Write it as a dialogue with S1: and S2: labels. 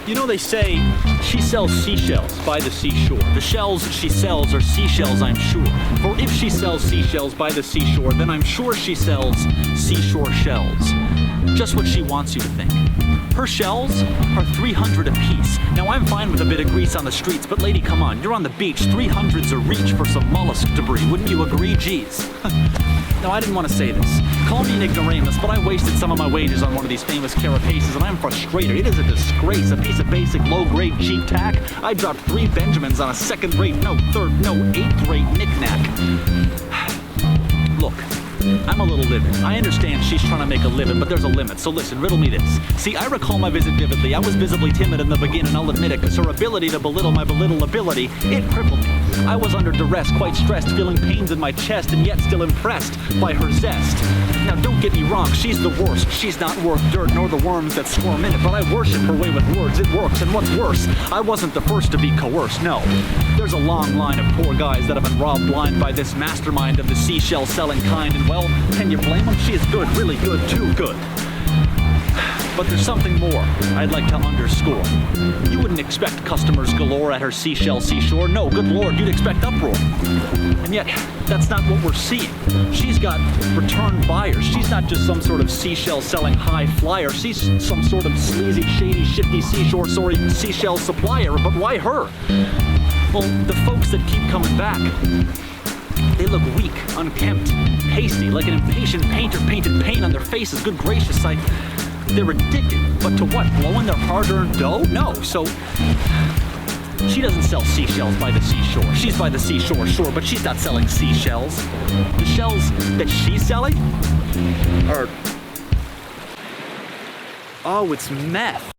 S1: You know, they say she sells seashells by the seashore. The shells she sells are seashells, I'm sure. For if she sells seashells by the seashore, then I'm sure she sells seashore shells. Just what she wants you to think. Her shells are 300 apiece. Now, I'm fine with a bit of grease on the streets, but lady, come on, you're on the beach. 300's a reach for some mollusk debris. Wouldn't you agree? Jeez. No, I didn't want to say this. Call me an ignoramus, but I wasted some of my wages on one of these famous carapaces, and I'm frustrated. It is a disgrace, a piece of basic, low-grade, cheap tack. I dropped 3 Benjamins on a second-rate, no, third, no, 8th-rate knick-knack. Look, I'm a little livid. I understand she's trying to make a living, but there's a limit. So listen, riddle me this. See, I recall my visit vividly. I was visibly timid in the beginning, I'll admit it, because her ability to belittle my belittleability, it crippled me. I was under duress, quite stressed, feeling pains in my chest, and yet still impressed by her zest. Now, don't get me wrong, she's the worst. She's not worth dirt, nor the worms that squirm in it, but I worship her way with words. It works, and what's worse, I wasn't the first to be coerced, no. There's a long line of poor guys that have been robbed blind by this mastermind of the seashell selling kind, and well, can you blame them? She is good, really good, too good. But there's something more I'd like to underscore. You wouldn't expect customers galore at her seashell seashore. No, good Lord, you'd expect uproar. And yet, that's not what we're seeing. She's got return buyers. She's not just some sort of seashell selling high flyer. She's some sort of sleazy, shady, shifty seashell supplier. But why her? Well, the folks that keep coming back, they look weak, unkempt, pasty, like an impatient painter painted paint on their faces. Good gracious, they're addicted. But to what? Blowing their hard-earned dough? No, so she doesn't sell seashells by the seashore. She's by the seashore, sure, but she's not selling seashells. The shells that she's selling are... oh, it's meth.